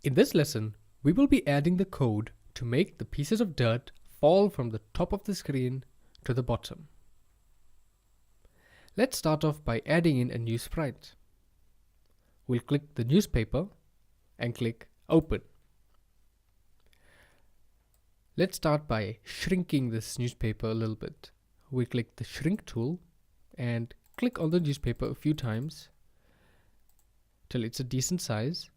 In this lesson, we will be adding the code to make the pieces of dirt fall from the top of the screen to the bottom. Let's start off by adding in a new sprite. We'll click the newspaper and click Open. Let's start by shrinking this newspaper a little bit. We click the Shrink tool and click on the newspaper a few times till it's a decent size.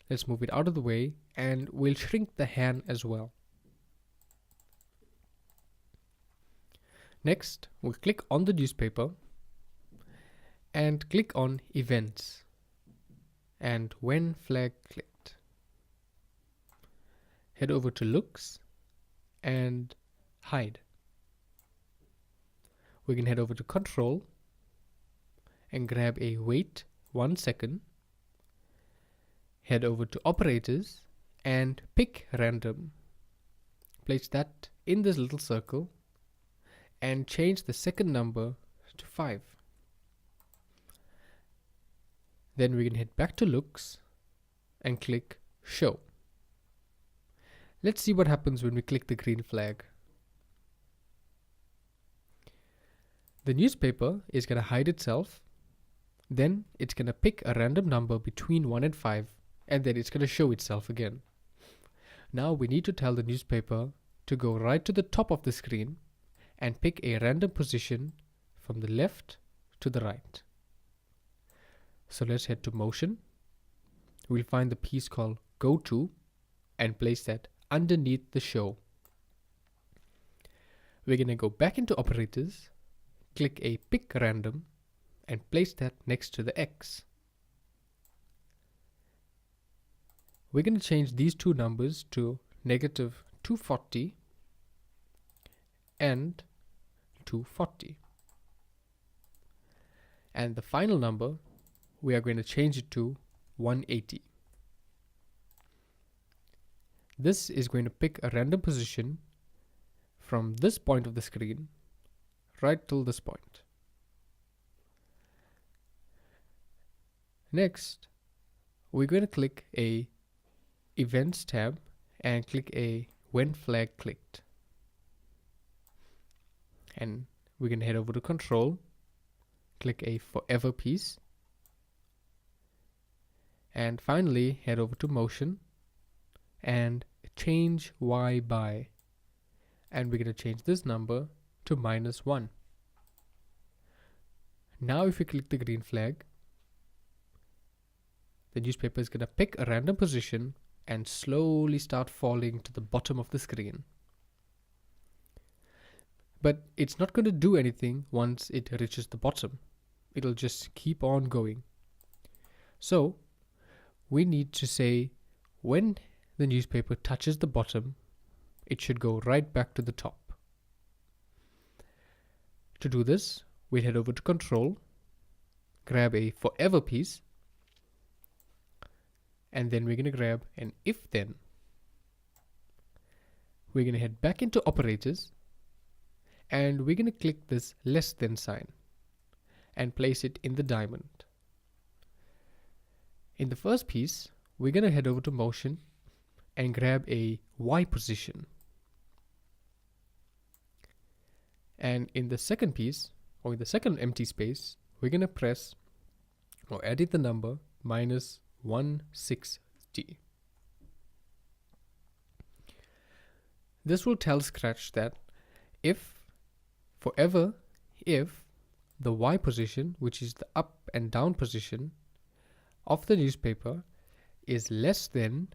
Let's move it out of the way and we'll shrink the hand as well. Next, we'll click on the newspaper and click on Events and When Flag Clicked. Head over to Looks and Hide. We can head over to Control and grab a Wait 1 second. Head over to Operators and pick Random. Place that in this little circle and change the second number to 5. Then we can head back to Looks and click Show. Let's see what happens when we click the green flag. The newspaper is going to hide itself. Then it's going to pick a random number between 1 and 5, and then it's going to show itself again. Now we need to tell the newspaper to go right to the top of the screen and pick a random position from the left to the right. So let's head to Motion. We'll find the piece called Go To and place that underneath the show. We're going to go back into Operators, click a Pick Random and place that next to the X. We're going to change these two numbers to negative 240 and 240. And the final number, we are going to change it to 180. This is going to pick a random position from this point of the screen right till this point. Next, we're going to click a Events tab and click a When Flag Clicked. And we can head over to Control, click a Forever piece, and finally head over to Motion and change Y by, and we're going to change this number to -1. Now if you click the green flag, the newspaper is going to pick a random position and slowly start falling to the bottom of the screen. But it's not going to do anything once it reaches the bottom. It'll just keep on going. So we need to say when the newspaper touches the bottom, it should go right back to the top. To do this, we head over to Control, grab a Forever piece, and then we're going to grab an If Then. We're going to head back into Operators and we're going to click this less than sign and place it in the diamond. In the first piece, we're going to head over to Motion and grab a Y position. And in the second piece, or in the second empty space, we're going to press or edit the number -160. This will tell Scratch that if the Y position, which is the up and down position of the newspaper, is less than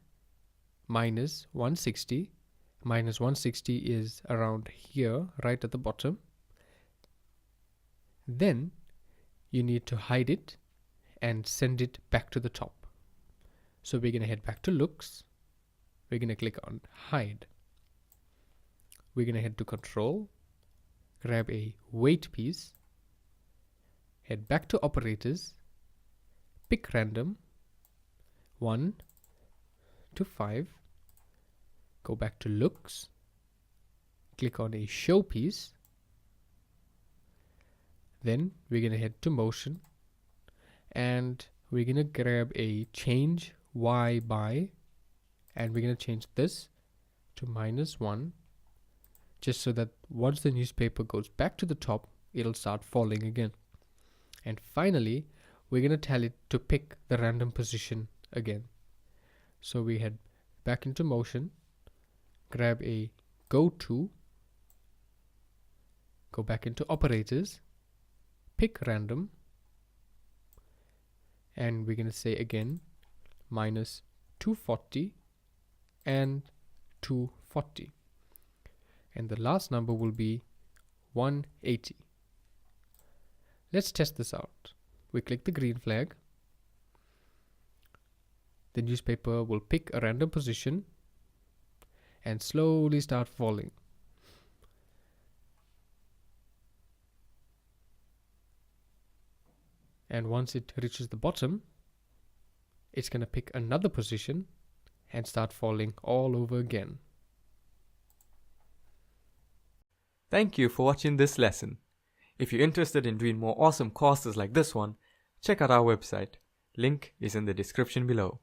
-160, -160 is around here, right at the bottom, then you need to hide it and send it back to the top. So we're going to head back to Looks. We're going to click on Hide. We're going to head to Control, grab a Wait piece, head back to Operators, pick Random, 1 to 5, go back to Looks, click on a Show piece, then we're going to head to Motion and we're going to grab a Change y by, and we're going to change this to -1, just so that once the newspaper goes back to the top, it'll start falling again. And finally, we're going to tell it to pick the random position again. So we head back into motion, grab a go to, go back into operators, pick random, and we're going to say again -240 and 240, and the last number will be 180. Let's test this out. We click the green flag. The newspaper will pick a random position and slowly start falling. And once it reaches the bottom, it's going to pick another position and start falling all over again. Thank you for watching this lesson. If you're interested in doing more awesome courses like this one, check out our website. Link is in the description below.